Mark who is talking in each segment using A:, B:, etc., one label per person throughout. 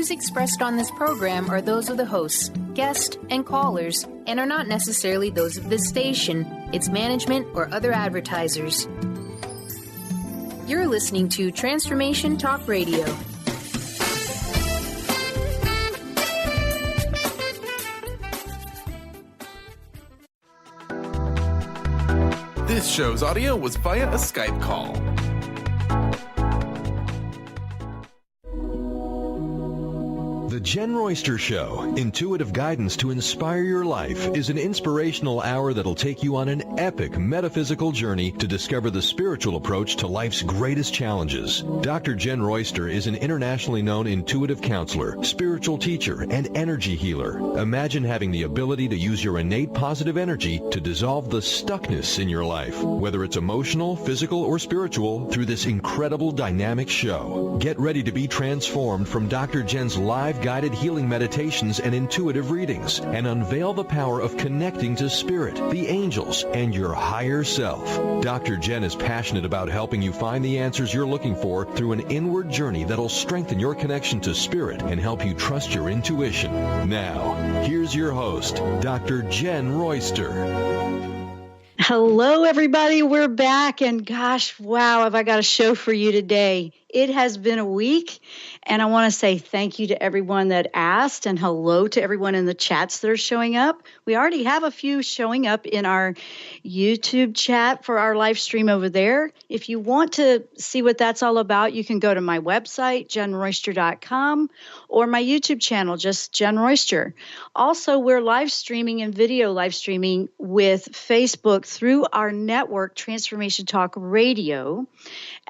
A: views expressed on this program are those of the hosts, guests, and callers, and are not necessarily those of this station, its management, or other advertisers. You're listening to Transformation Talk Radio.
B: This show's audio was via a Skype call.
C: The Jenn Royster Show, intuitive guidance to inspire your life, is an inspirational hour that'll take you on an epic metaphysical journey to discover the spiritual approach to life's greatest challenges. Dr. Jenn Royster is an internationally known intuitive counselor, spiritual teacher, and energy healer. Imagine having the ability to use your innate positive energy to dissolve the stuckness in your life, whether it's emotional, physical, or spiritual, through this incredible dynamic show. Get ready to be transformed from Dr. Jenn's live guided healing meditations and intuitive readings, and unveil the power of connecting to spirit, the angels, and your higher self. Dr. Jenn is passionate about helping you find the answers you're looking for through an inward journey that'll strengthen your connection to spirit and help you trust your intuition. Now, here's your host, Dr. Jenn Royster.
D: Hello, everybody. We're back, and gosh, wow, have I got a show for you today. It has been a week, and I want to say thank you to everyone that asked, and hello to everyone in the chats that are showing up. We already have a few showing up in our YouTube chat for our live stream over there. If you want to see what that's all about, you can go to my website, jennroyster.com, or my YouTube channel, just Jenn Royster. Also, we're live streaming and video live streaming with Facebook through our network, Transformation Talk Radio.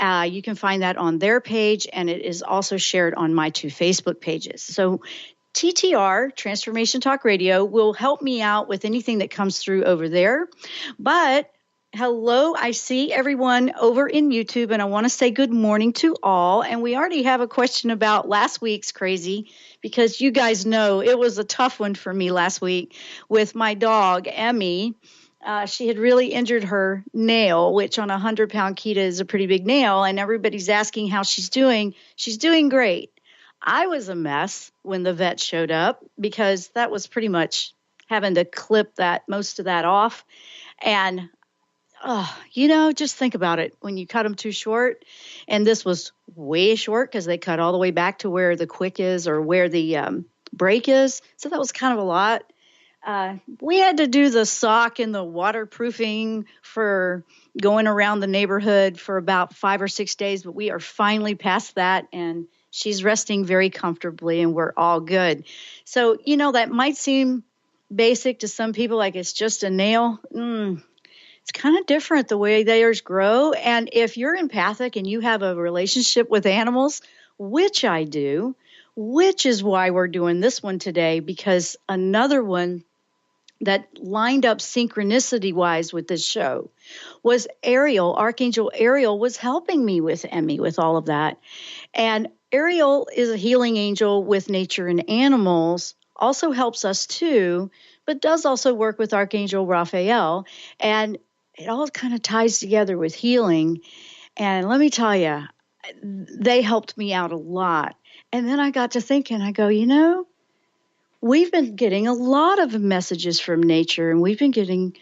D: You can find that on their page, and it is also shared on my two Facebook pages. So TTR, Transformation Talk Radio, will help me out with anything that comes through over there. But hello, I see everyone over in YouTube, and I want to say good morning to all. And we already have a question about last week's crazy, because you guys know it was a tough one for me last week with my dog, Emmy. She had really injured her nail, which on a 100-pound Kita is a pretty big nail, and everybody's asking how she's doing. She's doing great. I was a mess when the vet showed up, because that was pretty much having to clip most of that off. And, just think about it. When you cut them too short, and this was way short because they cut all the way back to where the quick is or where the break is. So that was kind of a lot. We had to do the sock and the waterproofing for going around the neighborhood for about 5 or 6 days, but we are finally past that, and she's resting very comfortably, and we're all good. So, that might seem basic to some people, like it's just a nail. It's kind of different the way theirs grow. And if you're empathic and you have a relationship with animals, which I do, which is why we're doing this one today, because another one that lined up synchronicity-wise with this show was Ariel. Archangel Ariel was helping me with Emmy, with all of that. And Ariel is a healing angel with nature and animals, also helps us too, but does also work with Archangel Raphael. And it all kind of ties together with healing. And let me tell you, they helped me out a lot. And then I got to thinking, I go, we've been getting a lot of messages from nature, and we've been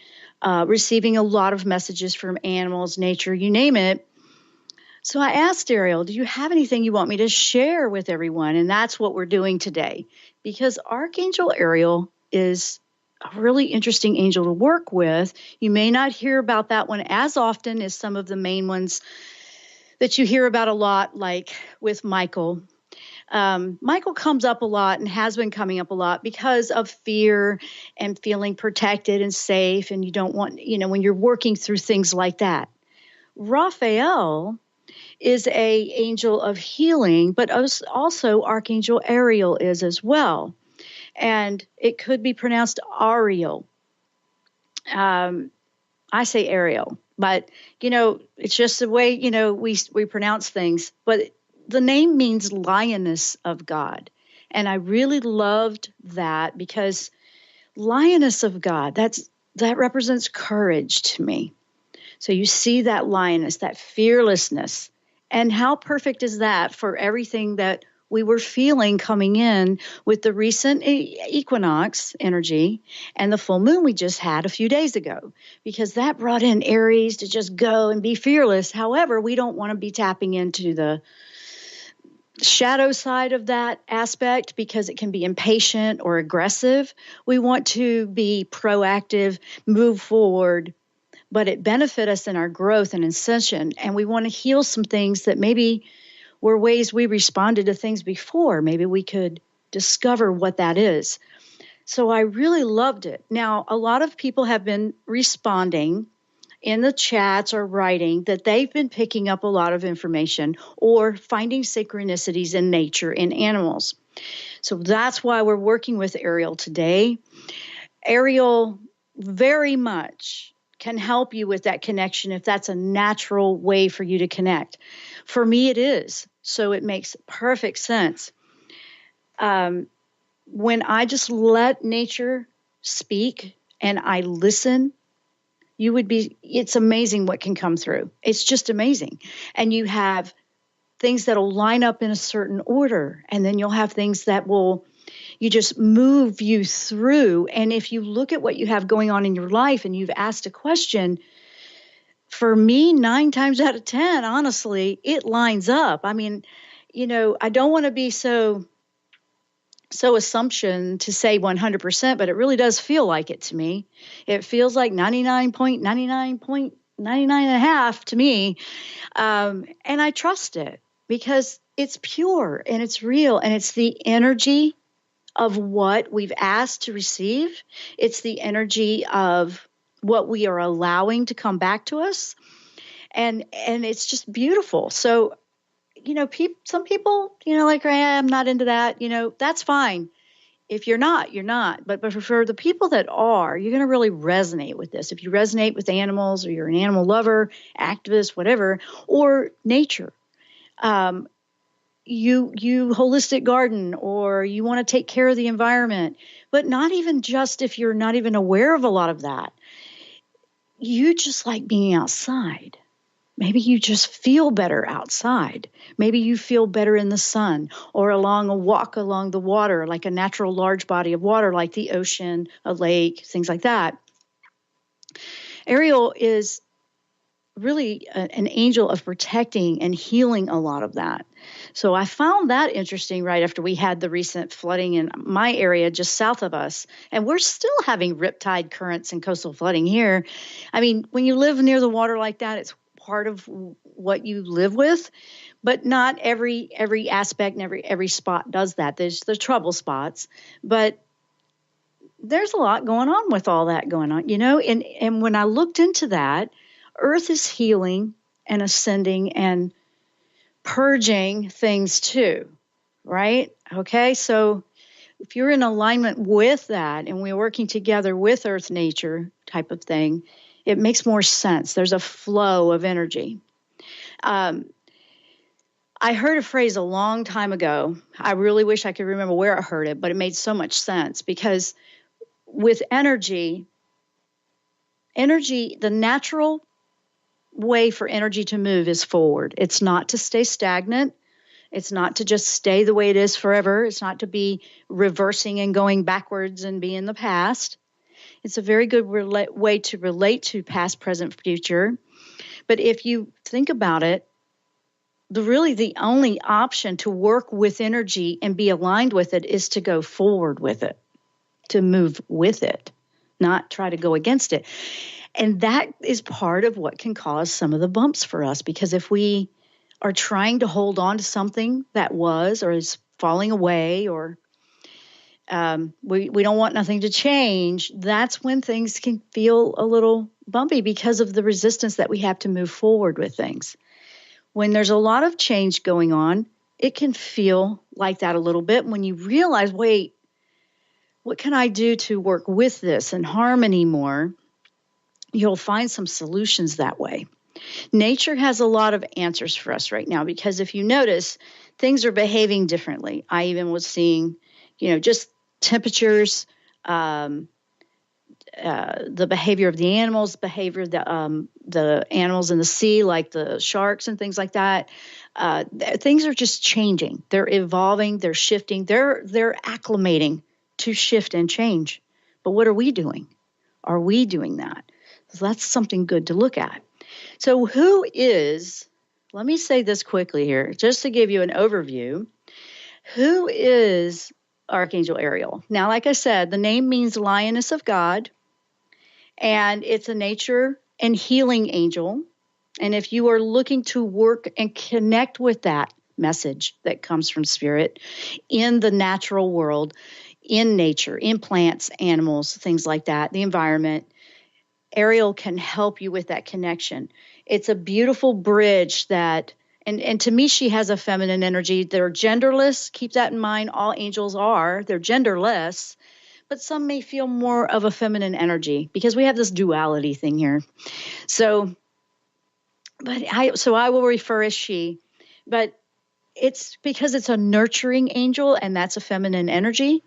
D: receiving a lot of messages from animals, nature, you name it. So I asked Ariel, do you have anything you want me to share with everyone? And that's what we're doing today, because Archangel Ariel is a really interesting angel to work with. You may not hear about that one as often as some of the main ones that you hear about a lot, like with Michael. Michael comes up a lot and has been coming up a lot because of fear and feeling protected and safe. And you don't want, when you're working through things like that. Raphael is an angel of healing, but also Archangel Ariel is as well. And it could be pronounced Ariel. I say Ariel, but, it's just the way, we pronounce things. But the name means Lioness of God. And I really loved that, because Lioness of God, that represents courage to me. So you see that lioness, that fearlessness. And how perfect is that for everything that we were feeling coming in with the recent equinox energy and the full moon we just had a few days ago, because that brought in Aries to just go and be fearless. However, we don't want to be tapping into the shadow side of that aspect because it can be impatient or aggressive. We want to be proactive, move forward, but it benefit us in our growth and ascension. And we want to heal some things that maybe were ways we responded to things before. Maybe we could discover what that is. So I really loved it. Now, a lot of people have been responding in the chats or writing that they've been picking up a lot of information or finding synchronicities in nature, in animals. So that's why we're working with Ariel today. Ariel very much can help you with that connection if that's a natural way for you to connect. For me, it is. So it makes perfect sense. When I just let nature speak and I listen, it's amazing what can come through. It's just amazing. And you have things that'll line up in a certain order, and then you'll have things that you just move you through. And if you look at what you have going on in your life and you've asked a question, for me, 9 times out of 10, honestly, it lines up. I mean, I don't want to be so assumption to say 100%, but it really does feel like it to me. It feels like 99.99.99.5 to me. And I trust it because it's pure and it's real and it's the energy of what we've asked to receive. It's the energy of what we are allowing to come back to us. And it's just beautiful. So, some people, like, I'm not into that, that's fine. If you're not, you're not. But for the people that are, you're going to really resonate with this. If you resonate with animals or you're an animal lover, activist, whatever, or nature, you holistic garden, or you want to take care of the environment, but not even just if you're not even aware of a lot of that. You just like being outside. Maybe you just feel better outside. Maybe you feel better in the sun or along a walk along the water, like a natural large body of water, like the ocean, a lake, things like that. Ariel is really an angel of protecting and healing a lot of that. So I found that interesting right after we had the recent flooding in my area just south of us. And we're still having riptide currents and coastal flooding here. I mean, when you live near the water like that, it's part of what you live with, but not every aspect and every spot does that. There's the trouble spots, but there's a lot going on with all that going on, and when I looked into that, Earth is healing and ascending and purging things too, right? Okay, so if you're in alignment with that and we're working together with Earth nature type of thing, it makes more sense. There's a flow of energy. I heard a phrase a long time ago. I really wish I could remember where I heard it, but it made so much sense because with energy, the natural way for energy to move is forward. It's not to stay stagnant. It's not to just stay the way it is forever. It's not to be reversing and going backwards and be in the past. It's a very good way to relate to past, present, future. But if you think about it, the only option to work with energy and be aligned with it is to go forward with it, to move with it, not try to go against it. And that is part of what can cause some of the bumps for us, because if we are trying to hold on to something that was or is falling away, or we don't want nothing to change, that's when things can feel a little bumpy because of the resistance that we have to move forward with things. When there's a lot of change going on, it can feel like that a little bit when you realize, wait, what can I do to work with this in harmony more? You'll find some solutions that way. Nature has a lot of answers for us right now, because if you notice, things are behaving differently. I even was seeing, just temperatures, the behavior of the animals, behavior of the animals in the sea, like the sharks and things like that. Things are just changing. They're evolving. They're shifting. They're acclimating to shift and change. But what are we doing? Are we doing that? So that's something good to look at. So let me say this quickly here, just to give you an overview. Who is Archangel Ariel? Now, like I said, the name means Lioness of God, and it's a nature and healing angel. And if you are looking to work and connect with that message that comes from Spirit in the natural world, in nature, in plants, animals, things like that, the environment, Ariel can help you with that connection. It's a beautiful bridge that, and to me, she has a feminine energy. They're genderless. Keep that in mind. All angels are. They're genderless, but some may feel more of a feminine energy because we have this duality thing here. So I will refer as she, but it's because it's a nurturing angel, and that's a feminine energy.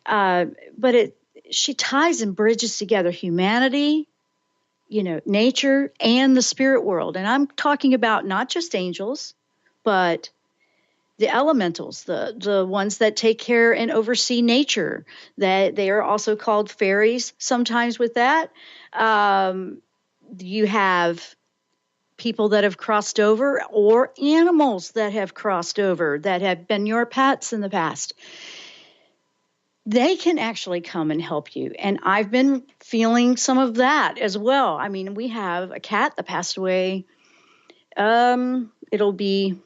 D: But she ties and bridges together humanity, nature, and the spirit world. And I'm talking about not just angels, but the elementals, the ones that take care and oversee nature. That they are also called fairies sometimes with that. You have people that have crossed over, or animals that have crossed over, that have been your pets in the past. They can actually come and help you. And I've been feeling some of that as well. I mean, we have a cat that passed away. It'll be,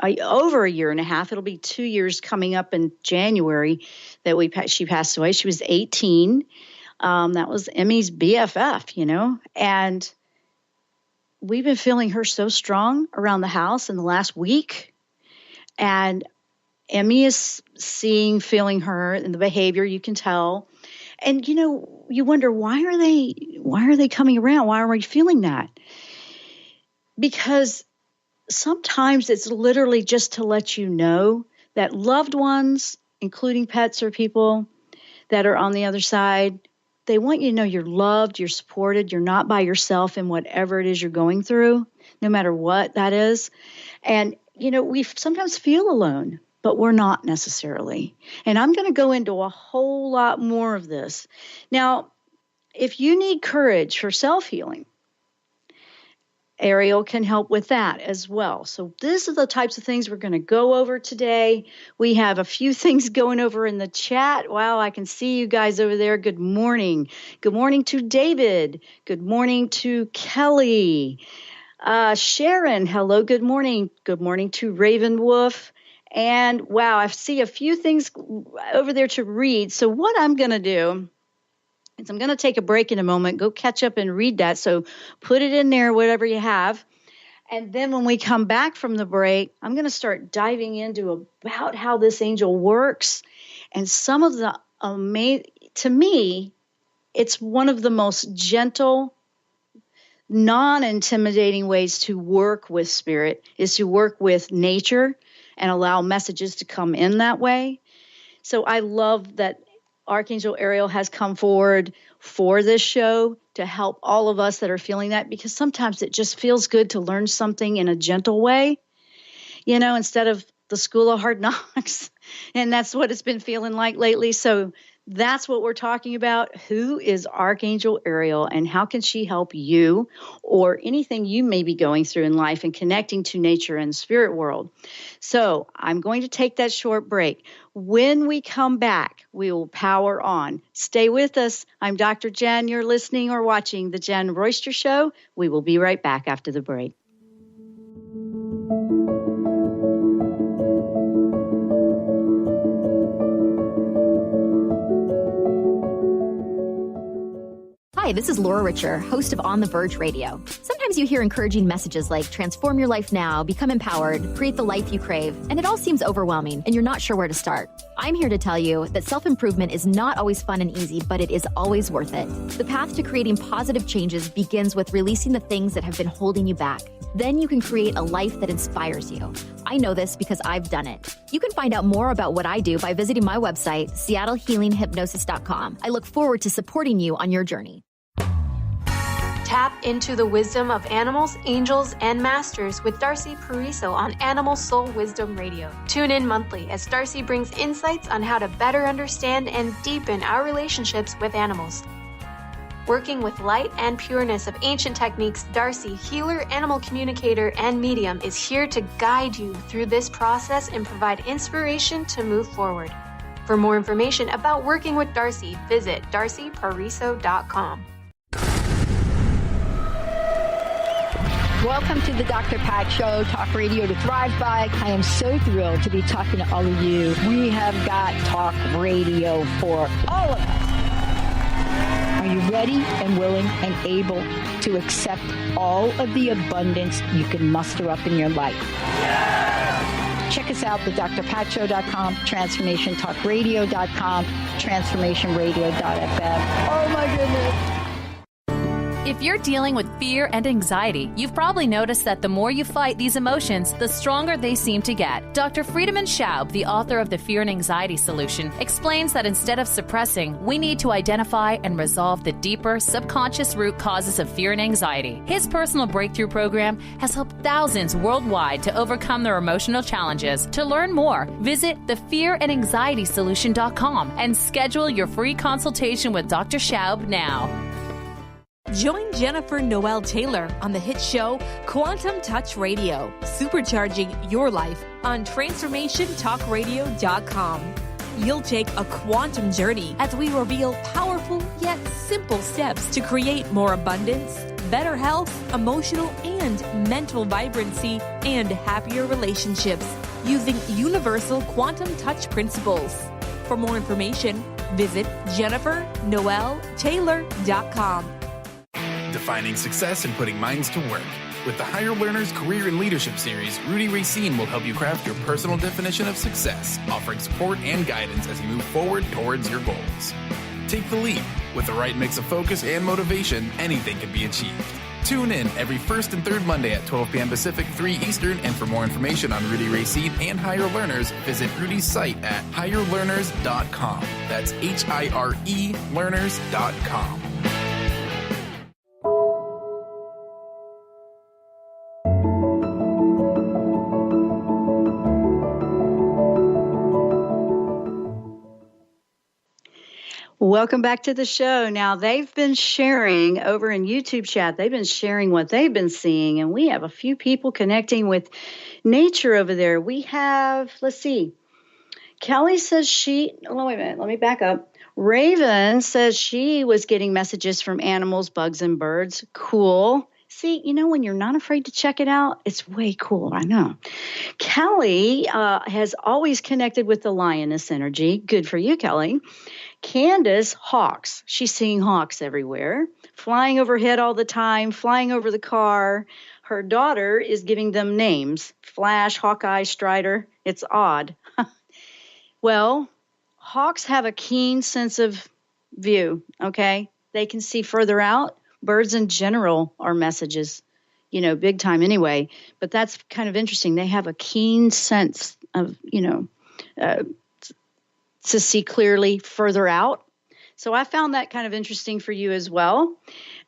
D: over a year and a half. It'll be 2 years coming up in January that she passed away. She was 18. That was Emmy's BFF, and we've been feeling her so strong around the house in the last week. And Emmy is feeling her and the behavior, you can tell. And, you wonder, why are they coming around? Why are we feeling that? Because sometimes it's literally just to let you know that loved ones, including pets or people that are on the other side, they want you to know you're loved, you're supported, you're not by yourself in whatever it is you're going through, no matter what that is. And, we sometimes feel alone, but we're not necessarily. And I'm going to go into a whole lot more of this. Now, if you need courage for self-healing, Ariel can help with that as well. So these are the types of things we're going to go over today. We have a few things going over in the chat. Wow, I can see you guys over there. Good morning. Good morning to David. Good morning to Kelly. Sharon, hello, good morning. Good morning to Raven Wolf. And wow, I see a few things over there to read. So what I'm going to do is I'm going to take a break in a moment, go catch up and read that. So put it in there, whatever you have. And then when we come back from the break, I'm going to start diving into about how this angel works. And some of the to me, it's one of the most gentle, non-intimidating ways to work with spirit is to work with nature and allow messages to come in that way. So I love that Archangel Ariel has come forward for this show to help all of us that are feeling that, because sometimes it just feels good to learn something in a gentle way, instead of the school of hard knocks. And that's what it's been feeling like lately. So that's what we're talking about. Who is Archangel Ariel, and how can she help you or anything you may be going through in life and connecting to nature and the spirit world? So I'm going to take that short break. When we come back, we will power on. Stay with us. I'm Dr. Jenn. You're listening or watching The Jenn Royster Show. We will be right back after the break.
E: Hi, this is Laura Richer, host of On the Verge Radio. Sometimes you hear encouraging messages like transform your life now, become empowered, create the life you crave, and it all seems overwhelming and you're not sure where to start. I'm here to tell you that self-improvement is not always fun and easy, but it is always worth it. The path to creating positive changes begins with releasing the things that have been holding you back. Then you can create a life that inspires you. I know this because I've done it. You can find out more about what I do by visiting my website, seattlehealinghypnosis.com. I look forward to supporting you on your journey.
A: Tap into the wisdom of animals, angels, and masters with Darcy Pariso on Animal Soul Wisdom Radio. Tune in monthly as Darcy brings insights on how to better understand and deepen our relationships with animals. Working with light and pureness of ancient techniques, Darcy, healer, animal communicator, and medium, is here to guide you through this process and provide inspiration to move forward. For more information about working with Darcy, visit darcypariso.com.
F: Welcome to the Dr. Pat Show, Talk Radio to Thrive By. I am so thrilled to be talking to all of you. We have got talk radio for all of us. Are you ready and willing and able to accept all of the abundance you can muster up in your life? Yeah! Check us out, thedrpatshow.com, transformationtalkradio.com, transformationradio.fm. Oh my goodness.
G: If you're dealing with fear and anxiety, you've probably noticed that the more you fight these emotions, the stronger they seem to get. Dr. Friedemann Schaub, the author of The Fear and Anxiety Solution, explains that instead of suppressing, we need to identify and resolve the deeper, subconscious root causes of fear and anxiety. His personal breakthrough program has helped thousands worldwide to overcome their emotional challenges. To learn more, visit thefearandanxietysolution.com and schedule your free consultation with Dr. Schaub now.
H: Join Jennifer Noel Taylor on the hit show Quantum Touch Radio, supercharging your life on TransformationTalkRadio.com. You'll take a quantum journey as we reveal powerful yet simple steps to create more abundance, better health, emotional and mental vibrancy, and happier relationships using universal quantum touch principles. For more information, visit JenniferNoelTaylor.com.
B: Defining success and putting minds to work. With the Higher Learners Career and Leadership Series, Rudy Racine will help you craft your personal definition of success, offering support and guidance as you move forward towards your goals. Take the leap. With the right mix of focus and motivation, anything can be achieved. Tune in every first and third Monday at 12 p.m. Pacific, 3 Eastern, and for more information on Rudy Racine and Higher Learners, visit Rudy's site at higherlearners.com. That's HIRE learners.com.
D: Welcome back to the show. Now, they've been sharing over in YouTube chat. They've been sharing what they've been seeing, and we have a few people connecting with nature over there. We have, let's see, Kelly says wait a minute, let me back up. Raven says she was getting messages from animals, bugs, and birds. Cool. See, when you're not afraid to check it out, it's way cool. I know. Kelly has always connected with the lioness energy. Good for you, Kelly. Candace, hawks. She's seeing hawks everywhere, flying overhead all the time, flying over the car. Her daughter is giving them names. Flash, Hawkeye, Strider. It's odd. Well, hawks have a keen sense of view, okay? They can see further out. Birds in general are messages, big time anyway. But that's kind of interesting. They have a keen sense of, to see clearly further out. So I found that kind of interesting for you as well.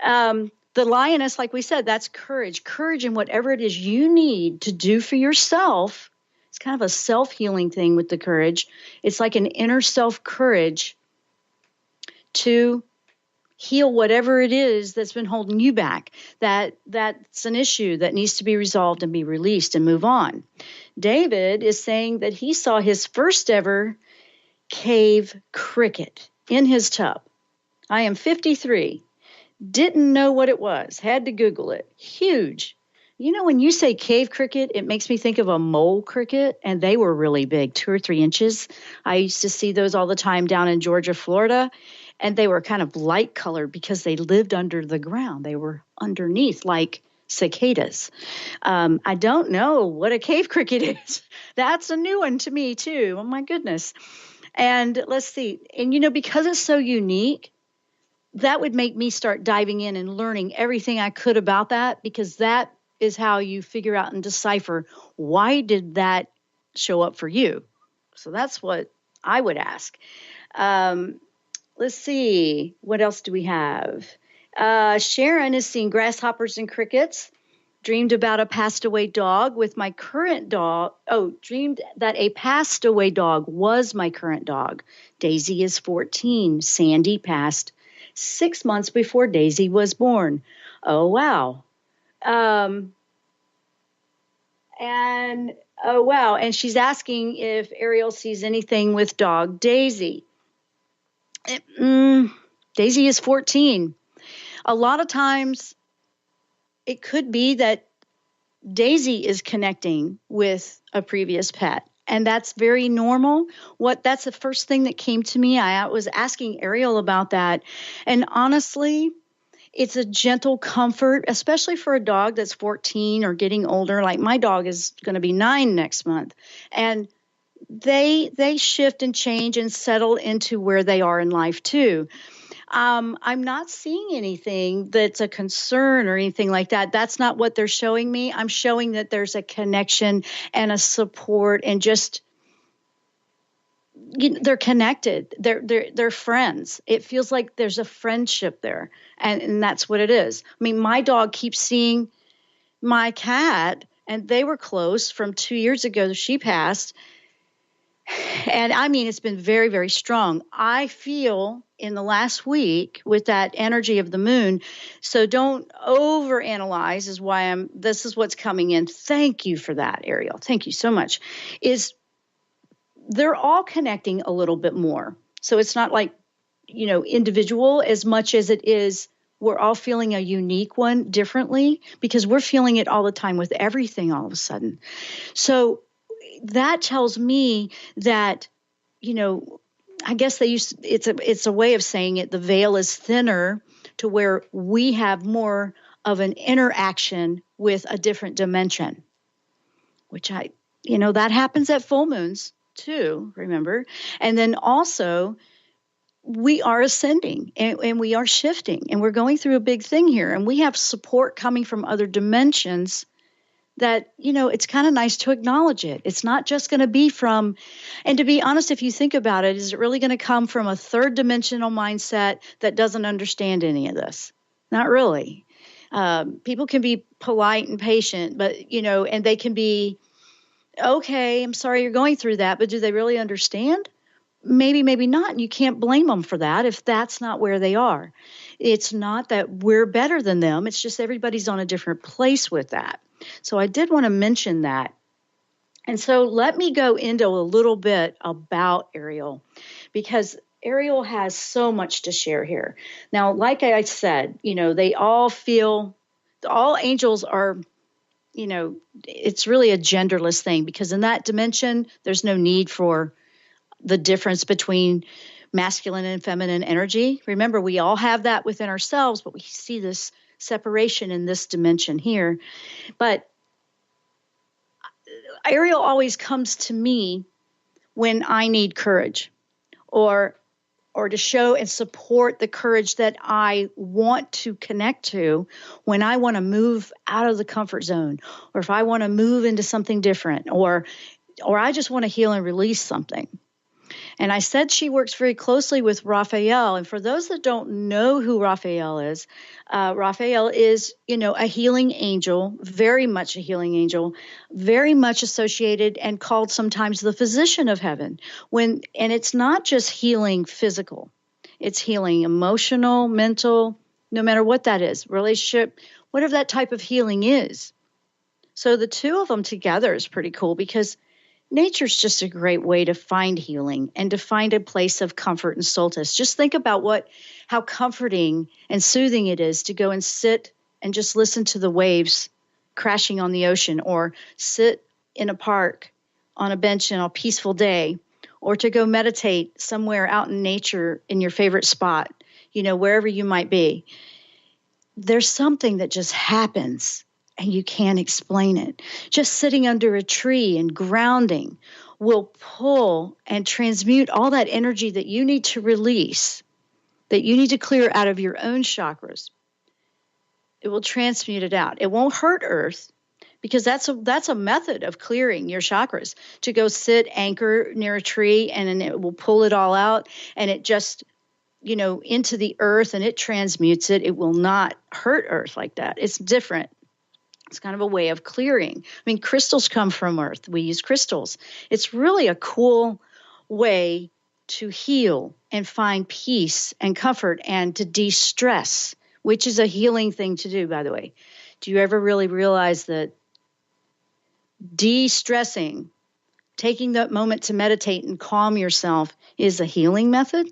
D: The lioness, like we said, that's courage. Courage in whatever it is you need to do for yourself. It's kind of a self-healing thing with the courage. It's like an inner self courage to heal whatever it is that's been holding you back. That's an issue that needs to be resolved and be released and move on. David is saying that he saw his first ever cave cricket in his tub. I am 53. Didn't know what it was. Had to Google it. Huge. When you say cave cricket, it makes me think of a mole cricket, and they were really big, 2 or 3 inches. I used to see those all the time down in Georgia, Florida, and they were kind of light colored because they lived under the ground. They were underneath like cicadas. I don't know what a cave cricket is. That's a new one to me, too. Oh, my goodness. And let's see. And, because it's so unique, that would make me start diving in and learning everything I could about that, because that is how you figure out and decipher, why did that show up for you? So that's what I would ask. Let's see. What else do we have? Sharon is seeing grasshoppers and crickets. Dreamed about a passed away dog with my current dog. Oh, dreamed that a passed away dog was my current dog. Daisy is 14. Sandy passed 6 months before Daisy was born. Oh, wow. And she's asking if Ariel sees anything with dog Daisy. Daisy is 14. A lot of times it could be that Daisy is connecting with a previous pet, and that's very normal. That's the first thing that came to me. I was asking Ariel about that, and honestly, it's a gentle comfort, especially for a dog that's 14 or getting older. Like my dog is going to be 9 next month, and they shift and change and settle into where they are in life too. I'm not seeing anything that's a concern or anything like that. That's not what they're showing me. I'm showing that there's a connection and a support, and just they're connected. They're friends. It feels like there's a friendship there, and that's what it is. I mean, my dog keeps seeing my cat, and they were close from 2 years ago. She passed. And I mean, it's been very, very strong. I feel in the last week with that energy of the moon. So don't overanalyze is why this is what's coming in. Thank you for that, Ariel. Thank you so much. They're all connecting a little bit more. So it's not like, individual as much as it is, we're all feeling a unique one differently, because we're feeling it all the time with everything all of a sudden. So that tells me that, I guess it's a way of saying it. The veil is thinner to where we have more of an interaction with a different dimension, which that happens at full moons too, remember? And then also we are ascending and we are shifting, and we're going through a big thing here, and we have support coming from other dimensions that, it's kind of nice to acknowledge it. It's not just going to be from, and to be honest, if you think about it, is it really going to come from a third dimensional mindset that doesn't understand any of this? Not really. People can be polite and patient, but, and they can be, okay, I'm sorry you're going through that, but do they really understand? Maybe, maybe not. And you can't blame them for that if that's not where they are. It's not that we're better than them. It's just everybody's on a different place with that. So I did want to mention that. And so let me go into a little bit about Ariel, because Ariel has so much to share here. Now, like I said, they all angels are, it's really a genderless thing, because in that dimension, there's no need for the difference between masculine and feminine energy. Remember, we all have that within ourselves, but we see this separation in this dimension here. But Ariel always comes to me when I need courage, or to show and support the courage that I want to connect to when I want to move out of the comfort zone, or if I want to move into something different, or I just want to heal and release something. And I said she works very closely with Raphael. And for those that don't know who Raphael is a healing angel, very much a healing angel, very much associated and called sometimes the physician of heaven. And it's not just healing physical, it's healing emotional, mental, no matter what that is, relationship, whatever that type of healing is. So the two of them together is pretty cool, because nature's just a great way to find healing and to find a place of comfort and solace. Just think about how comforting and soothing it is to go and sit and just listen to the waves crashing on the ocean, or sit in a park on a bench on a peaceful day, or to go meditate somewhere out in nature in your favorite spot, wherever you might be. There's something that just happens and you can't explain it. Just sitting under a tree and grounding, will pull and transmute all that energy that you need to release, that you need to clear out of your own chakras. It will transmute it out. It won't hurt Earth, because that's a method of clearing your chakras, to go sit, anchor near a tree, and then it will pull it all out, and it just, into the earth, and it transmutes it. It will not hurt Earth like that. It's different. It's kind of a way of clearing. I mean, crystals come from Earth. We use crystals. It's really a cool way to heal and find peace and comfort and to de-stress, which is a healing thing to do, by the way. Do you ever really realize that de-stressing, taking that moment to meditate and calm yourself, is a healing method?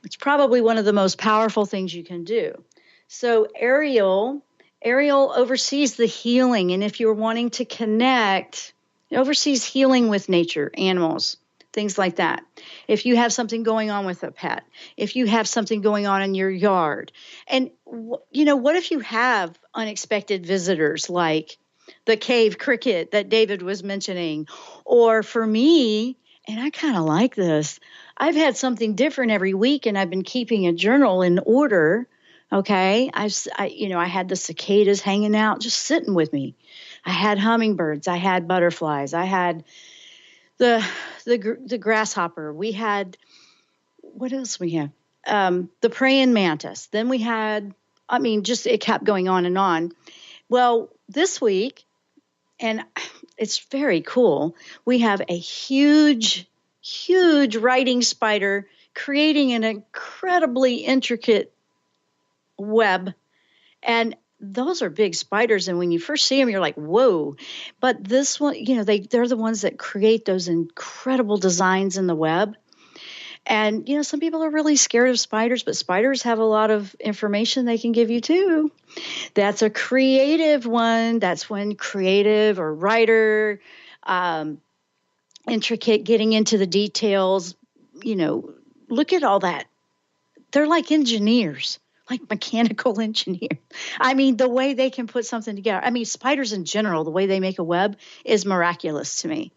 D: It's probably one of the most powerful things you can do. So Ariel oversees the healing, and if you're wanting to connect, it oversees healing with nature, animals, things like that. If you have something going on with a pet, if you have something going on in your yard, and what if you have unexpected visitors like the cave cricket that David was mentioning, or for me, and I kind of like this, I've had something different every week, and I've been keeping a journal in order. Okay, I had the cicadas hanging out, just sitting with me. I had hummingbirds, I had butterflies, I had the grasshopper. We had, what else we have? The praying mantis. Then we had, it kept going on and on. Well, this week, and it's very cool, we have a huge writing spider creating an incredibly intricate web. And those are big spiders, and when you first see them, you're like, whoa. But this one, they're the ones that create those incredible designs in the web. And, some people are really scared of spiders, but spiders have a lot of information they can give you too. That's a creative one. That's when creative or writer, intricate, getting into the details, look at all that. They're like engineers. Like mechanical engineers. The way they can put something together. Spiders in general, the way they make a web is miraculous to me.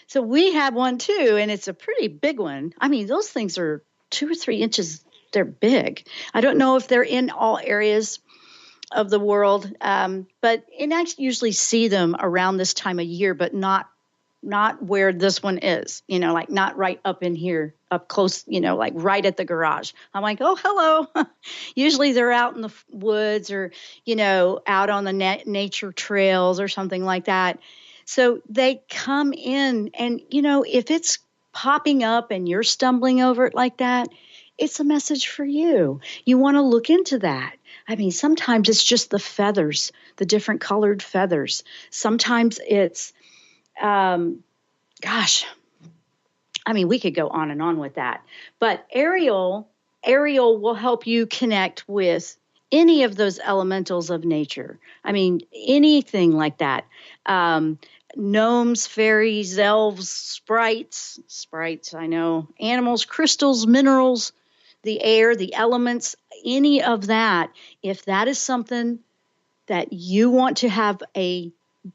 D: So we have one too, and it's a pretty big one. Those things are 2 or 3 inches. They're big. I don't know if they're in all areas of the world, but I usually see them around this time of year, but not where this one is, like not right up in here, up close, like right at the garage. I'm like, oh, hello. Usually they're out in the woods or, out on the nature trails or something like that. So they come in and, if it's popping up and you're stumbling over it like that, it's a message for you. You want to look into that. Sometimes it's just the feathers, the different colored feathers. Sometimes it's, we could go on and on with that. But Ariel will help you connect with any of those elementals of nature. Anything like that. Gnomes, fairies, elves, sprites, I know, animals, crystals, minerals, the air, the elements, any of that. If that is something that you want to have a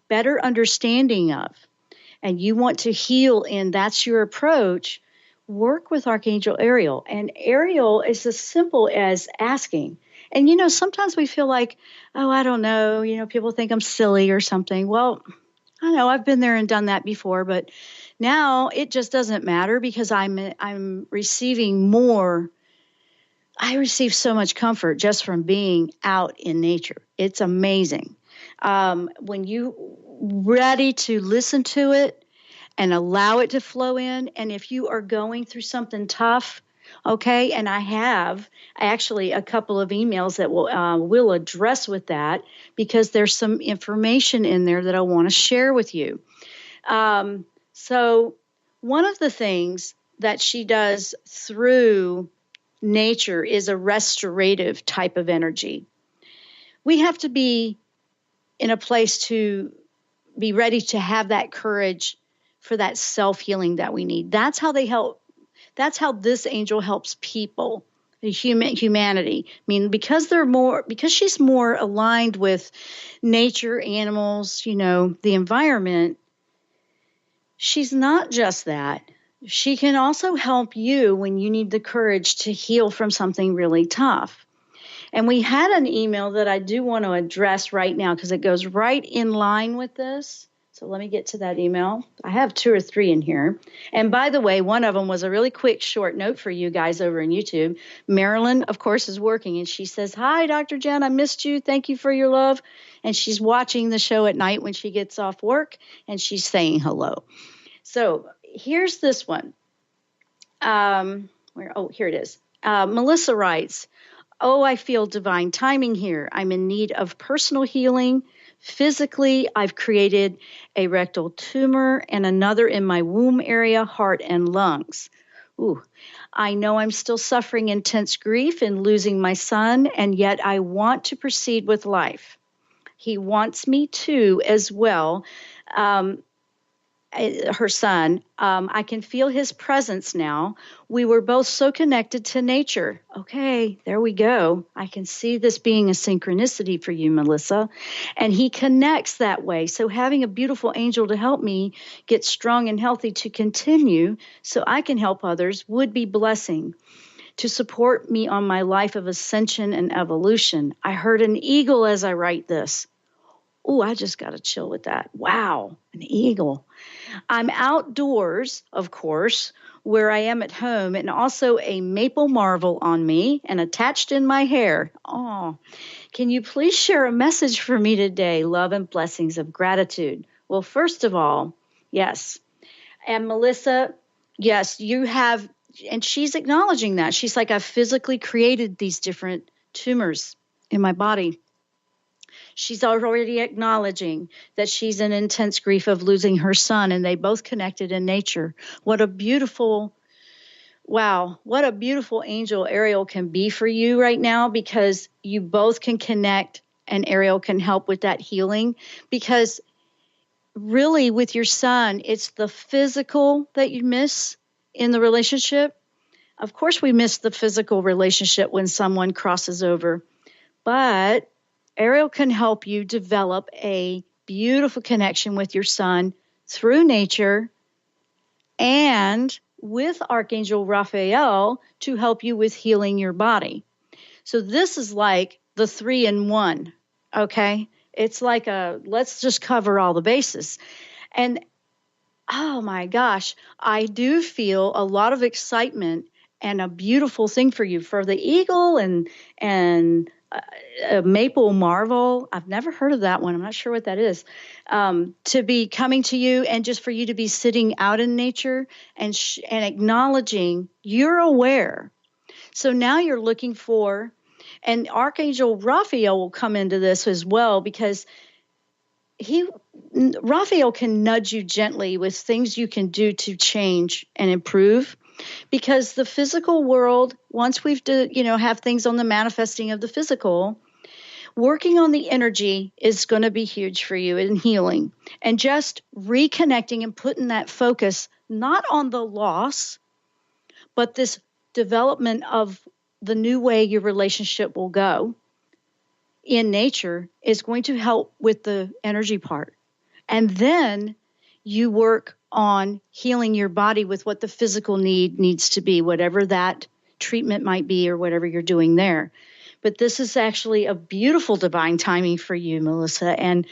D: better understanding of, and you want to heal, and that's your approach, work with Archangel Ariel. And Ariel is as simple as asking. And, sometimes we feel like, oh, I don't know, people think I'm silly or something. Well, I know I've been there and done that before, but now it just doesn't matter because I'm receiving more. I receive so much comfort just from being out in nature. It's amazing. When you ready to listen to it and allow it to flow in. And if you are going through something tough, okay, and I have actually a couple of emails that will address with that because there's some information in there that I want to share with you. So one of the things that she does through nature is a restorative type of energy. We have to be in a place to be ready to have that courage for that self-healing that we need. That's how they help. That's how this angel helps people, humanity. Because she's more aligned with nature, animals, the environment, she's not just that. She can also help you when you need the courage to heal from something really tough. And we had an email that I do want to address right now because it goes right in line with this. So let me get to that email. I have 2 or 3 in here. And by the way, one of them was a really quick, short note for you guys over on YouTube. Marilyn, of course, is working, and she says, "Hi, Dr. Jenn, I missed you. Thank you for your love." And she's watching the show at night when she gets off work, and she's saying hello. So here's this one. Here it is. Melissa writes, "Oh, I feel divine timing here. I'm in need of personal healing. Physically, I've created a rectal tumor and another in my womb area, heart, and lungs. Ooh, I know I'm still suffering intense grief in losing my son, and yet I want to proceed with life. He wants me to as well. Her son, I can feel his presence now. We were both so connected to nature." Okay, there we go. I can see this being a synchronicity for you, Melissa. "And he connects that way. So having a beautiful angel to help me get strong and healthy to continue so I can help others would be blessing to support me on my life of ascension and evolution. I heard an eagle as I write this." Oh, I just got to chill with that. Wow, an eagle. "I'm outdoors, of course, where I am at home, and also a maple marvel on me and attached in my hair. Oh, can you please share a message for me today? Love and blessings of gratitude." Well, first of all, yes. And Melissa, yes, you have, and she's acknowledging that. She's like, "I've physically created these different tumors in my body." She's already acknowledging that she's in intense grief of losing her son, and they both connected in nature. What a beautiful angel Ariel can be for you right now, because you both can connect and Ariel can help with that healing. Because really with your son, it's the physical that you miss in the relationship. Of course, we miss the physical relationship when someone crosses over, but Ariel can help you develop a beautiful connection with your son through nature and with Archangel Raphael to help you with healing your body. So this is like the 3-in-1, okay? It's like let's just cover all the bases. And oh my gosh, I do feel a lot of excitement and a beautiful thing for you, for the eagle and a maple marvel. I've never heard of that one. I'm not sure what that is. To be coming to you, and just for you to be sitting out in nature and acknowledging you're aware. So now you're looking for, and Archangel Raphael will come into this as well, because Raphael can nudge you gently with things you can do to change and improve. Because the physical world, once we've have things on the manifesting of the physical, working on the energy is going to be huge for you in healing. And just reconnecting and putting that focus not on the loss, but this development of the new way your relationship will go in nature is going to help with the energy part. And then you work on healing your body with what the physical needs to be, whatever that treatment might be or whatever you're doing there. But this is actually a beautiful divine timing for you, Melissa. And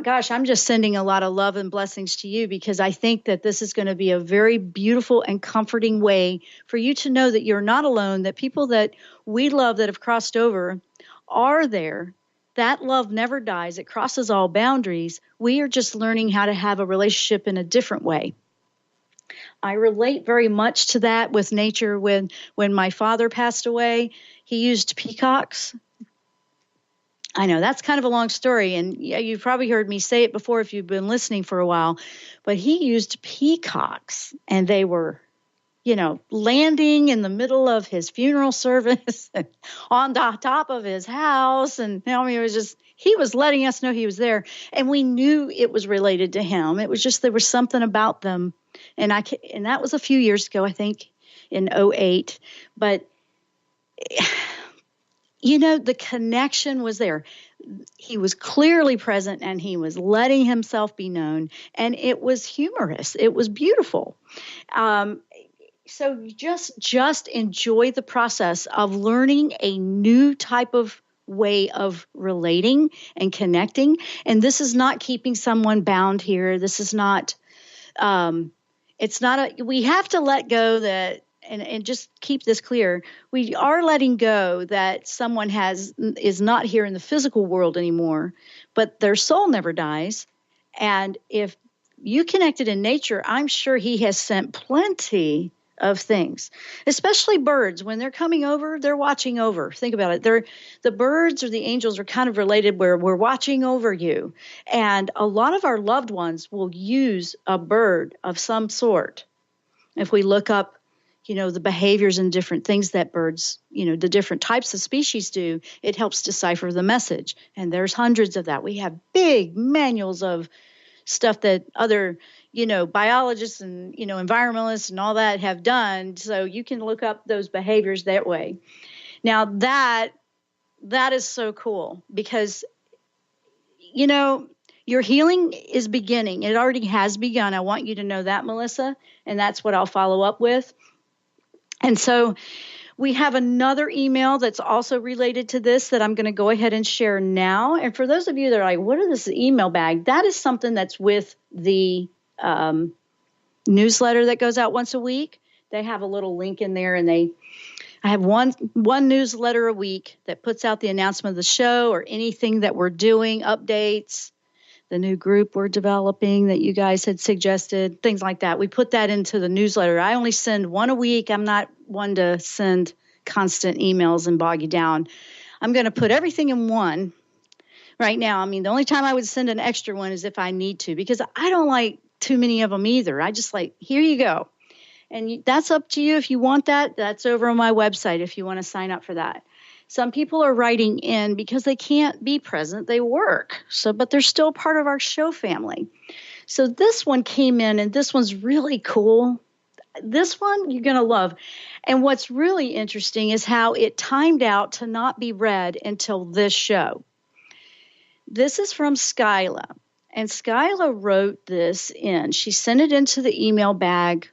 D: gosh, I'm just sending a lot of love and blessings to you, because I think that this is going to be a very beautiful and comforting way for you to know that you're not alone, that people that we love that have crossed over are there. That love never dies. It crosses all boundaries. We are just learning how to have a relationship in a different way. I relate very much to that with nature. When my father passed away, he used peacocks. I know that's kind of a long story, and you've probably heard me say it before if you've been listening for a while, but he used peacocks, and they were landing in the middle of his funeral service on the top of his house. And it was just, he was letting us know he was there. And we knew it was related to him. It was just, there was something about them. And that was a few years ago, I think in 2008. But, the connection was there. he was clearly present and he was letting himself be known. And it was humorous. It was beautiful. So just enjoy the process of learning a new type of way of relating and connecting. And this is not keeping someone bound here. This is not, it's not we have to let go that, and just keep this clear. We are letting go that someone is not here in the physical world anymore, but their soul never dies. And if you connected in nature, I'm sure he has sent plenty of things, especially birds. When they're coming over, they're watching over. Think about it. The birds or the angels are kind of related where we're watching over you. And a lot of our loved ones will use a bird of some sort. If we look up, the behaviors and different things that birds, the different types of species do, it helps decipher the message. And there's hundreds of that. We have big manuals of stuff that other, biologists and, environmentalists and all that have done. So you can look up those behaviors that way. Now that is so cool because, your healing is beginning. It already has begun. I want you to know that, Melissa, and that's what I'll follow up with. And so we have another email that's also related to this that I'm going to go ahead and share now. And for those of you that are like, what is this email bag? That is something that's with the newsletter that goes out once a week. They have a little link in there, and I have one newsletter a week that puts out the announcement of the show or anything that we're doing, updates, the new group we're developing that you guys had suggested, things like that. We put that into the newsletter. I only send one a week. I'm not one to send constant emails and bog you down. I'm going to put everything in one right now. I mean, the only time I would send an extra one is if I need to, because I don't like too many of them either. I just like, here you go. And that's up to you. If you want that, that's over on my website if you want to sign up for that. Some people are writing in because they can't be present. They work. But they're still part of our show family. So this one came in, and this one's really cool. This one you're going to love. And what's really interesting is how it timed out to not be read until this show. This is from Skyla. And Skyla wrote this in. She sent it into the email bag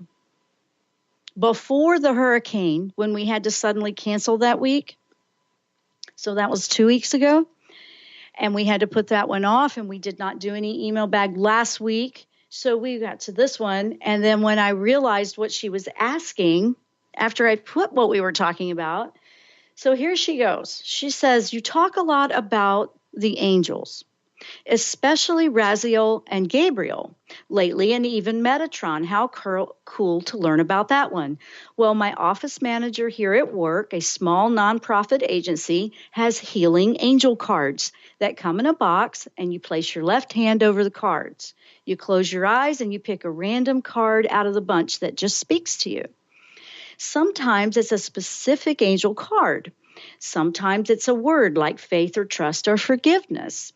D: before the hurricane when we had to suddenly cancel that week. So that was 2 weeks ago. And we had to put that one off, and we did not do any email bag last week. So we got to this one. And then when I realized what she was asking, after I put what we were talking about, so here she goes. She says, you talk a lot about the angels, especially Raphael and Gabriel lately, and even Metatron. How cool to learn about that one. Well, my office manager here at work, a small nonprofit agency, has healing angel cards that come in a box, and you place your left hand over the cards. You close your eyes and you pick a random card out of the bunch that just speaks to you. Sometimes it's a specific angel card. Sometimes it's a word like faith or trust or forgiveness,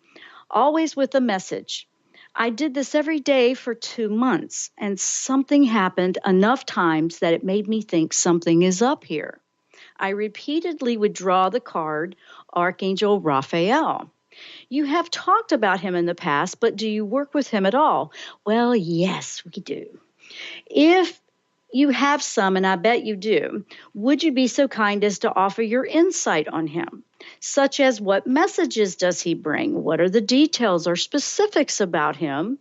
D: always with a message. I did this every day for 2 months, and something happened enough times that it made me think something is up here. I repeatedly would draw the card, Archangel Raphael. You have talked about him in the past, but do you work with him at all? Well, yes, we do. If you have some, and I bet you do, would you be so kind as to offer your insight on him? Such as, what messages does he bring? What are the details or specifics about him?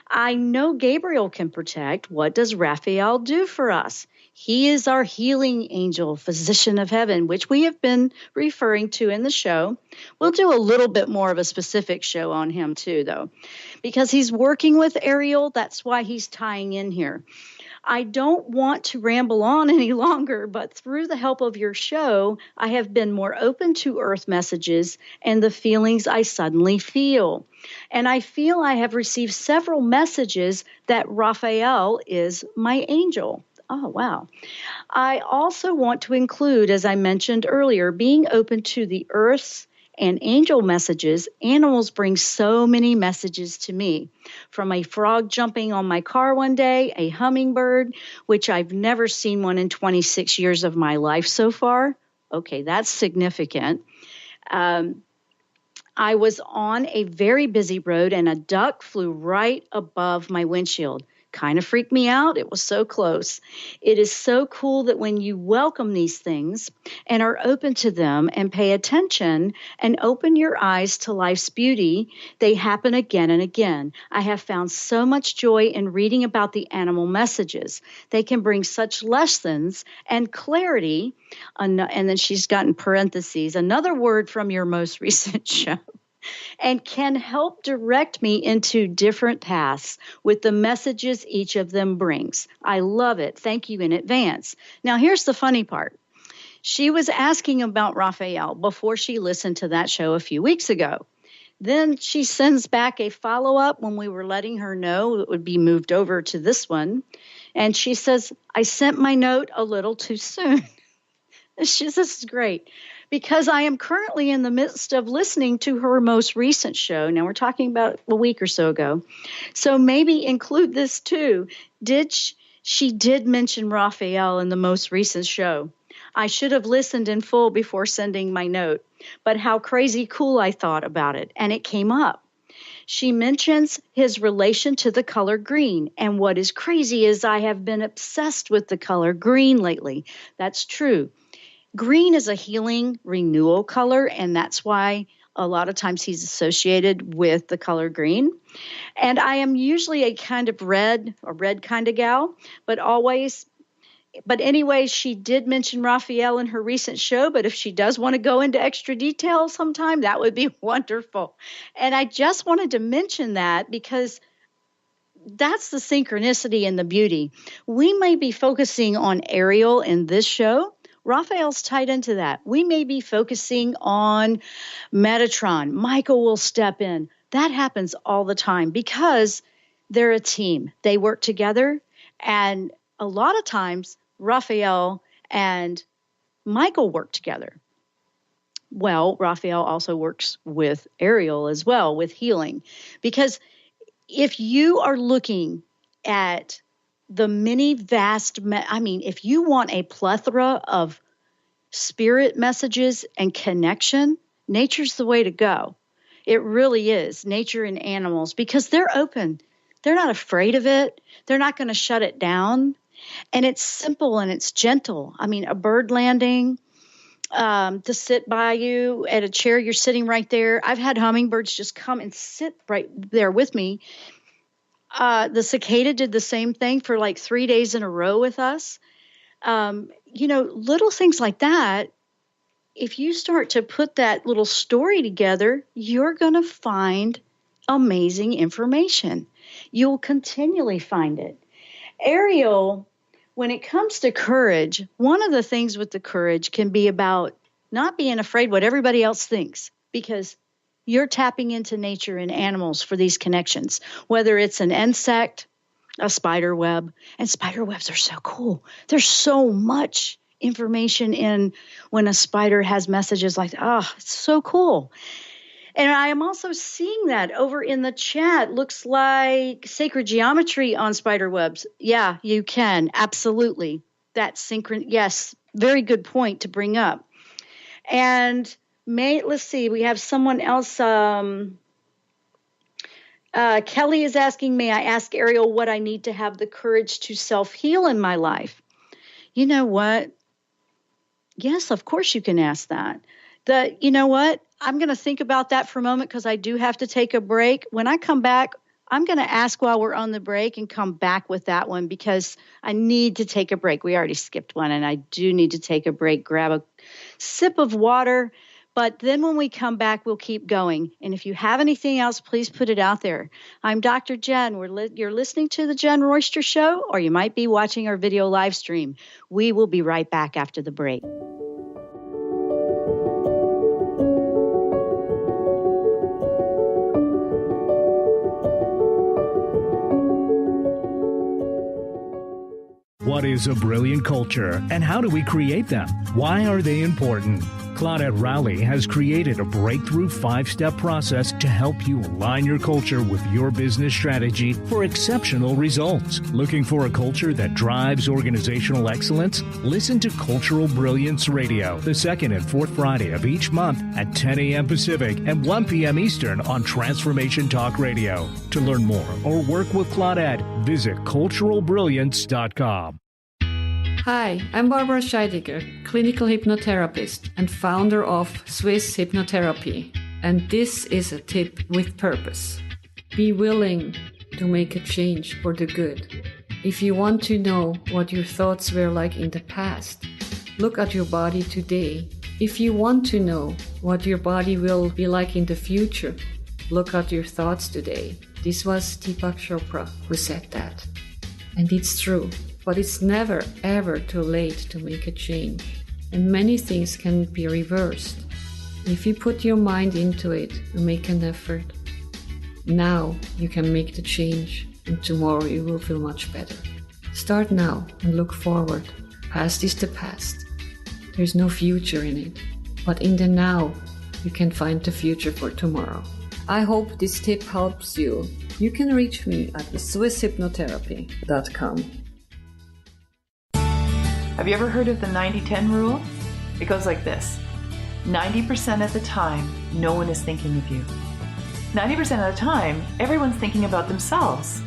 D: I know Gabriel can protect. What does Raphael do for us? He is our healing angel, physician of heaven, which we have been referring to in the show. We'll do a little bit more of a specific show on him too, though, because he's working with Ariel. That's why he's tying in here. I don't want to ramble on any longer, but through the help of your show, I have been more open to earth messages and the feelings I suddenly feel. And I feel I have received several messages that Raphael is my angel. Oh, wow. I also want to include, as I mentioned earlier, being open to the earth's and angel messages. Animals bring so many messages to me, from a frog jumping on my car one day, a hummingbird, which I've never seen one in 26 years of my life so far. Okay, that's significant. I was on a very busy road and a duck flew right above my windshield. Kind of freaked me out. It was so close. It is so cool that when you welcome these things and are open to them and pay attention and open your eyes to life's beauty, they happen again and again. I have found so much joy in reading about the animal messages. They can bring such lessons and clarity. And then she's got in parentheses, another word from your most recent show. And can help direct me into different paths with the messages each of them brings. I love it. Thank you in advance. Now, here's the funny part. She was asking about Raphael before she listened to that show a few weeks ago. Then she sends back a follow-up when we were letting her know it would be moved over to this one. And she says, I sent my note a little too soon. This is great. Because I am currently in the midst of listening to her most recent show. Now, we're talking about a week or so ago. So maybe include this too. She did mention Raphael in the most recent show. I should have listened in full before sending my note, but how crazy cool I thought about it, and it came up. She mentions his relation to the color green, and what is crazy is I have been obsessed with the color green lately. That's true. Green is a healing renewal color, and that's why a lot of times he's associated with the color green. And I am usually a red kind of gal, but anyway, she did mention Raphael in her recent show, but if she does want to go into extra detail sometime, that would be wonderful. And I just wanted to mention that because that's the synchronicity and the beauty. We may be focusing on Ariel in this show. Raphael's tied into that. We may be focusing on Metatron. Michael will step in. That happens all the time because they're a team. They work together. And a lot of times, Raphael and Michael work together. Well, Raphael also works with Ariel as well, with healing. Because if you are looking at the many vast, if you want a plethora of spirit messages and connection, nature's the way to go. It really is, nature and animals, because they're open. They're not afraid of it. They're not going to shut it down. And it's simple and it's gentle. A bird landing, to sit by you at a chair, you're sitting right there. I've had hummingbirds just come and sit right there with me. The cicada did the same thing for like 3 days in a row with us. Little things like that, if you start to put that little story together, you're going to find amazing information. You'll continually find it. Ariel, when it comes to courage, one of the things with the courage can be about not being afraid what everybody else thinks, because you're tapping into nature and animals for these connections, whether it's an insect, a spider web. And spider webs are so cool. There's so much information in when a spider has messages like, it's so cool. And I am also seeing that over in the chat. Looks like sacred geometry on spider webs. Yeah, you can. Absolutely. That's synchron. Yes, very good point to bring up. And let's see, we have someone else. Kelly is asking, may I ask Ariel what I need to have the courage to self-heal in my life? You know what? Yes, of course you can ask that. You know what? I'm going to think about that for a moment because I do have to take a break. When I come back, I'm going to ask while we're on the break and come back with that one because I need to take a break. We already skipped one, and I do need to take a break, grab a sip of water. But then when we come back, we'll keep going. And if you have anything else, please put it out there. I'm Dr. Jenn. You're listening to the Jenn Royster Show, or you might be watching our video live stream. We will be right back after the break.
I: What is a brilliant culture, and how do we create them? Why are they important? Claudette Rowley has created a breakthrough 5-step process to help you align your culture with your business strategy for exceptional results. Looking for a culture that drives organizational excellence? Listen to Cultural Brilliance Radio, the second and fourth Friday of each month at 10 a.m. Pacific and 1 p.m. Eastern on Transformation Talk Radio. To learn more or work with Claudette, visit culturalbrilliance.com.
J: Hi, I'm Barbara Scheidegger, clinical hypnotherapist and founder of Swiss Hypnotherapy. And this is a tip with purpose. Be willing to make a change for the good. If you want to know what your thoughts were like in the past, look at your body today. If you want to know what your body will be like in the future, look at your thoughts today. This was Deepak Chopra who said that. And it's true. But it's never, ever too late to make a change. And many things can be reversed. If you put your mind into it and make an effort, now you can make the change, and tomorrow you will feel much better. Start now and look forward. Past is the past. There's no future in it. But in the now, you can find the future for tomorrow. I hope this tip helps you. You can reach me at swisshypnotherapy.com.
K: Have you ever heard of the 90-10 rule? It goes like this. 90% of the time, no one is thinking of you. 90% of the time, everyone's thinking about themselves.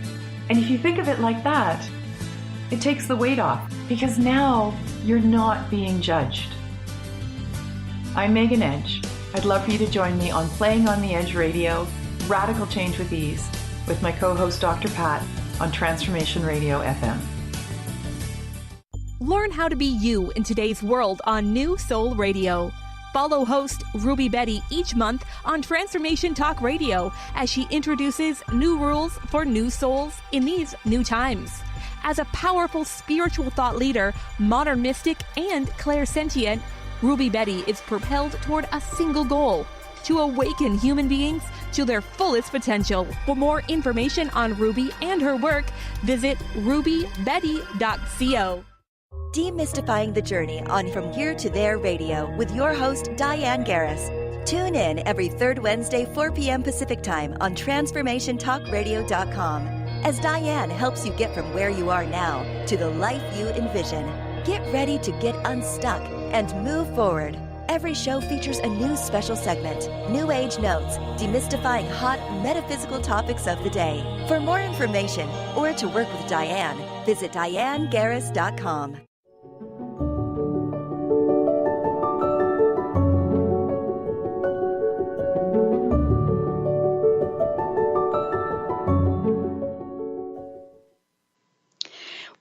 K: And if you think of it like that, it takes the weight off, because now you're not being judged. I'm Megan Edge. I'd love for you to join me on Playing on the Edge Radio, Radical Change with Ease, with my co-host Dr. Pat on Transformation Radio FM.
H: Learn how to be you in today's world on New Soul Radio. Follow host Ruby Betty each month on Transformation Talk Radio as she introduces new rules for new souls in these new times. As a powerful spiritual thought leader, modern mystic, and clairsentient, Ruby Betty is propelled toward a single goal: to awaken human beings to their fullest potential. For more information on Ruby and her work, visit rubybetty.co.
L: Demystifying the journey on From Here to There Radio with your host, Diane Garris. Tune in every third Wednesday, 4 p.m. Pacific Time on TransformationTalkRadio.com as Diane helps you get from where you are now to the life you envision. Get ready to get unstuck and move forward. Every show features a new special segment, New Age Notes, demystifying hot metaphysical topics of the day. For more information or to work with Diane, visit DianeGarris.com.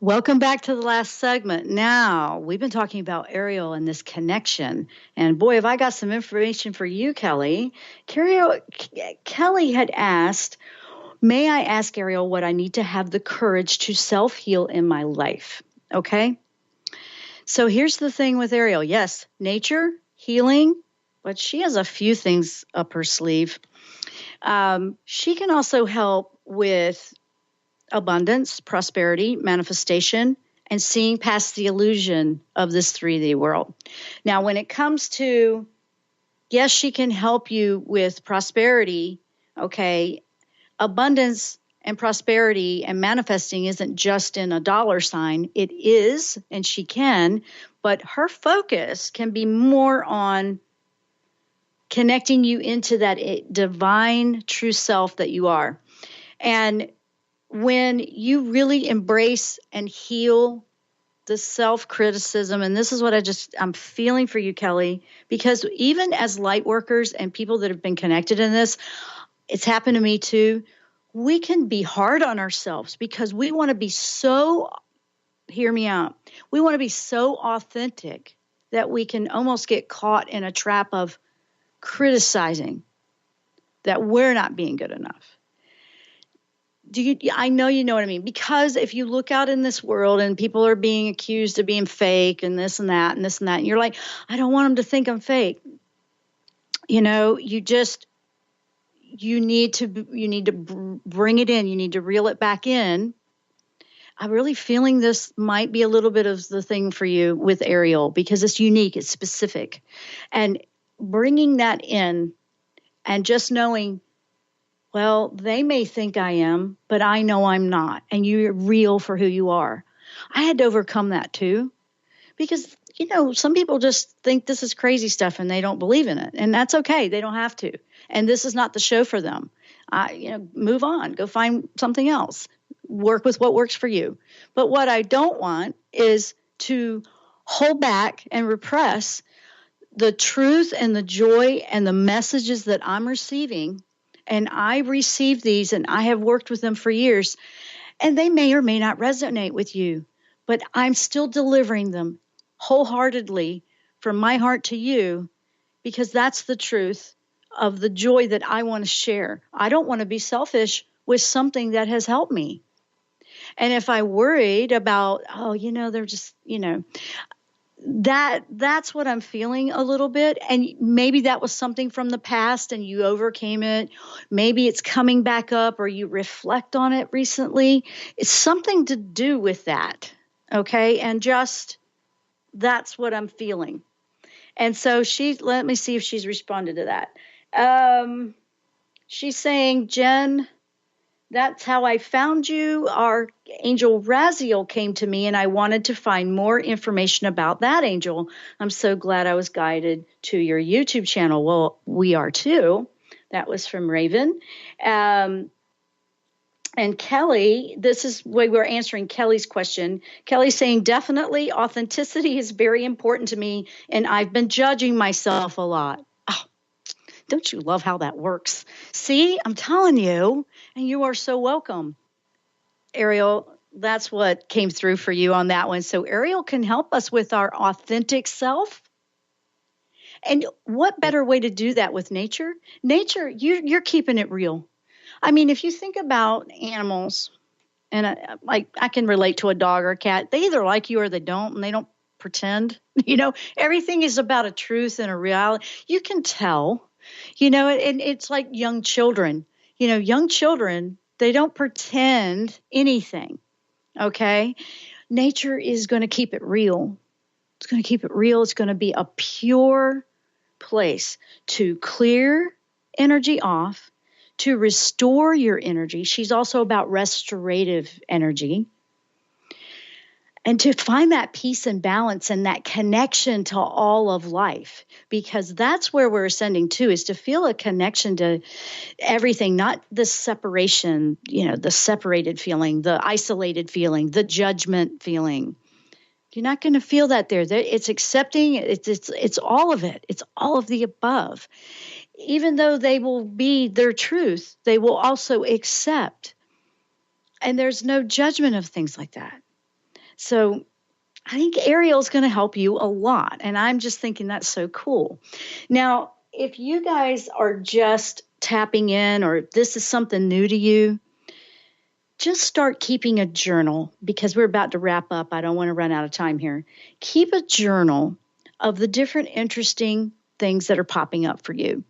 D: Welcome back to the last segment. Now, we've been talking about Ariel and this connection. And boy, have I got some information for you, Kelly. Kelly had asked, may I ask Ariel what I need to have the courage to self-heal in my life? Okay. So here's the thing with Ariel. Yes, nature, healing, but she has a few things up her sleeve. She can also help with abundance, prosperity, manifestation, and seeing past the illusion of this 3D world. Now, when it comes to, yes, she can help you with prosperity, okay, abundance and prosperity and manifesting isn't just in a dollar sign. It is, and she can, but her focus can be more on connecting you into that divine true self that you are. And when you really embrace and heal the self-criticism, and this is what I'm feeling for you, Kelly, because even as light workers and people that have been connected in this, it's happened to me too, we can be hard on ourselves because we want to be so, hear me out, we want to be so authentic that we can almost get caught in a trap of criticizing that we're not being good enough. I know you know what I mean, because if you look out in this world and people are being accused of being fake and this and that and this and that, and you're like, I don't want them to think I'm fake. You know, you need to bring it in. You need to reel it back in. I'm really feeling this might be a little bit of the thing for you with Ariel because it's unique, it's specific. And bringing that in and just knowing, well, they may think I am, but I know I'm not. And you're real for who you are. I had to overcome that too because, some people just think this is crazy stuff and they don't believe in it. And that's okay. They don't have to. And this is not the show for them. Move on, go find something else. Work with what works for you. But what I don't want is to hold back and repress the truth and the joy and the messages that I'm receiving. And I receive these and I have worked with them for years. And they may or may not resonate with you. But I'm still delivering them wholeheartedly from my heart to you because that's the truth of the joy that I want to share. I don't want to be selfish with something that has helped me. And if I worried about, they're just, that's what I'm feeling a little bit. And maybe that was something from the past and you overcame it. Maybe it's coming back up or you reflect on it recently. It's something to do with that. Okay. And just that's what I'm feeling. And so let me see if she's responded to that. She's saying, Jenn, that's how I found you. Archangel Raphael came to me, and I wanted to find more information about that angel. I'm so glad I was guided to your YouTube channel. Well, we are too. That was from Raven. And Kelly, this is where we're answering Kelly's question. Kelly's saying, definitely authenticity is very important to me, and I've been judging myself a lot. Oh, don't you love how that works? See, I'm telling you, and you are so welcome. Ariel, that's what came through for you on that one. So Ariel can help us with our authentic self. And what better way to do that with nature? Nature, you're keeping it real. I mean, if you think about animals, and I can relate to a dog or a cat, they either like you or they don't, and they don't pretend. Everything is about a truth and a reality. You can tell, and it's like young children. Young children, they don't pretend anything, okay? Nature is going to keep it real. It's going to keep it real. It's going to be a pure place to clear energy off, to restore your energy. She's also about restorative energy. And to find that peace and balance and that connection to all of life, because that's where we're ascending to, is to feel a connection to everything, not the separation, the separated feeling, the isolated feeling, the judgment feeling. You're not going to feel that there. It's accepting. It's all of it. It's all of the above. Even though they will be their truth, they will also accept. And there's no judgment of things like that. So I think Ariel's going to help you a lot. And I'm just thinking that's so cool. Now, if you guys are just tapping in or this is something new to you, just start keeping a journal because we're about to wrap up. I don't want to run out of time here. Keep a journal of the different interesting things that are popping up for you.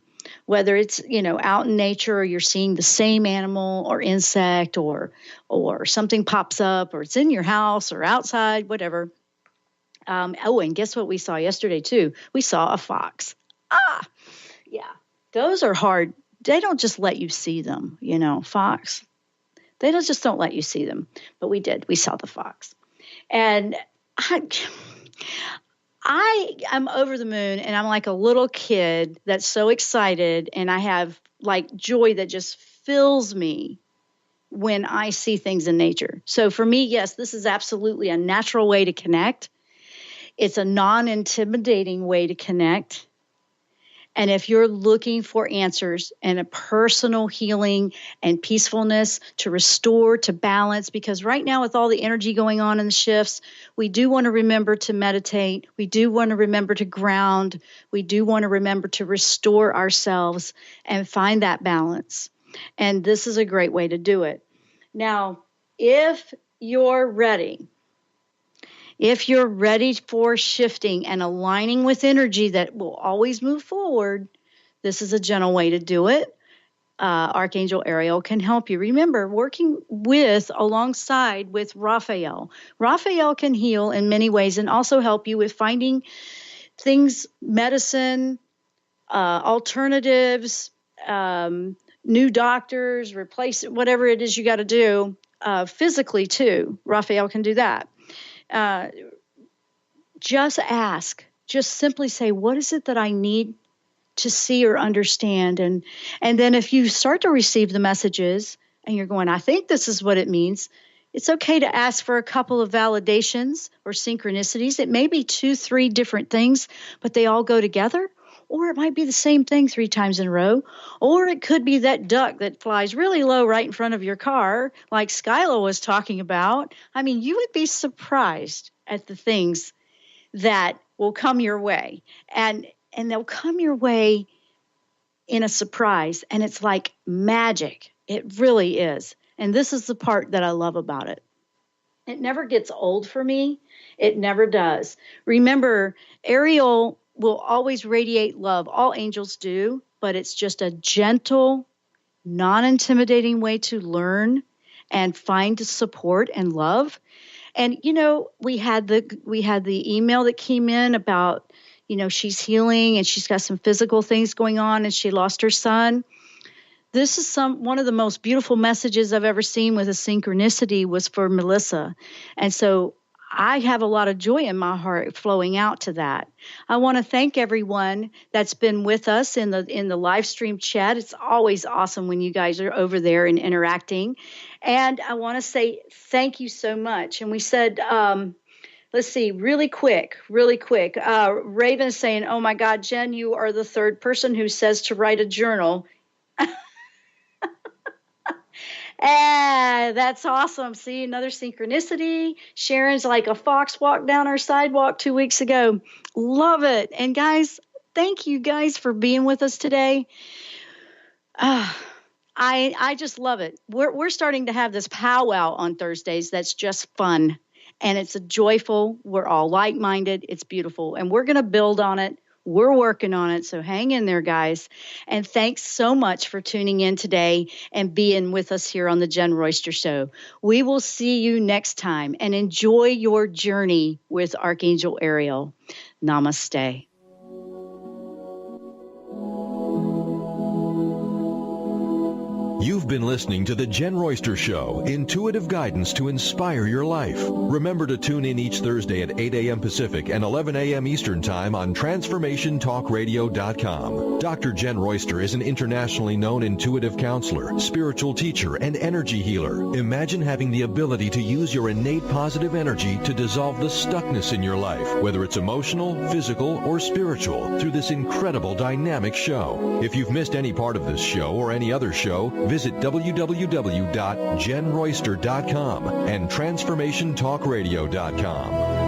D: Whether it's, out in nature or you're seeing the same animal or insect or something pops up or it's in your house or outside, whatever. And guess what we saw yesterday too? We saw a fox. Yeah, those are hard. They don't just let you see them, fox. They don't let you see them, but we did. We saw the fox. And I am over the moon and I'm like a little kid that's so excited and I have like joy that just fills me when I see things in nature. So for me, yes, this is absolutely a natural way to connect. It's a non-intimidating way to connect. And if you're looking for answers and a personal healing and peacefulness to restore, to balance, because right now with all the energy going on in the shifts, we do want to remember to meditate. We do want to remember to ground. We do want to remember to restore ourselves and find that balance. And this is a great way to do it. Now, if you're ready for shifting and aligning with energy that will always move forward, this is a gentle way to do it. Archangel Ariel can help you. Remember, working alongside with Raphael. Raphael can heal in many ways and also help you with finding things, medicine, alternatives, new doctors, replace whatever it is you got to do physically too. Raphael can do that. Just ask. Just simply say, what is it that I need to see or understand? And then if you start to receive the messages and you're going, I think this is what it means, it's okay to ask for a couple of validations or synchronicities. It may be 2-3 different things, but they all go together. Or it might be the same thing 3 times in a row. Or it could be that duck that flies really low right in front of your car, like Skyla was talking about. I mean, you would be surprised at the things that will come your way. And they'll come your way in a surprise. And it's like magic. It really is. And this is the part that I love about it. It never gets old for me. It never does. Remember, Ariel will always radiate love. All angels do, but it's just a gentle, non-intimidating way to learn and find support and love. And, you know, we had the email that came in about, you know, she's healing and she's got some physical things going on and she lost her son. This is one of the most beautiful messages I've ever seen with a synchronicity was for Melissa. And so I have a lot of joy in my heart flowing out to that. I want to thank everyone that's been with us in the live stream chat. It's always awesome when you guys are over there and interacting. And I want to say thank you so much. And we said, let's see, really quick. Raven is saying, oh my God, Jenn, you are the 3rd person who says to write a journal. That's awesome. See, another synchronicity. Sharon's like a fox walked down our sidewalk 2 weeks ago. Love it. And guys, thank you guys for being with us today. I just love it. We're starting to have this powwow on Thursdays that's just fun. And it's joyful. We're all like-minded. It's beautiful. And we're going to build on it. We're working on it, so hang in there, guys. And thanks so much for tuning in today and being with us here on the Jenn Royster Show. We will see you next time, and enjoy your journey with Archangel Ariel. Namaste.
C: You've been listening to The Jenn Royster Show, intuitive guidance to inspire your life. Remember to tune in each Thursday at 8 a.m. Pacific and 11 a.m. Eastern Time on TransformationTalkRadio.com. Dr. Jenn Royster is an internationally known intuitive counselor, spiritual teacher, and energy healer. Imagine having the ability to use your innate positive energy to dissolve the stuckness in your life, whether it's emotional, physical, or spiritual, through this incredible dynamic show. If you've missed any part of this show or any other show, visit www.jenroyster.com and TransformationTalkRadio.com.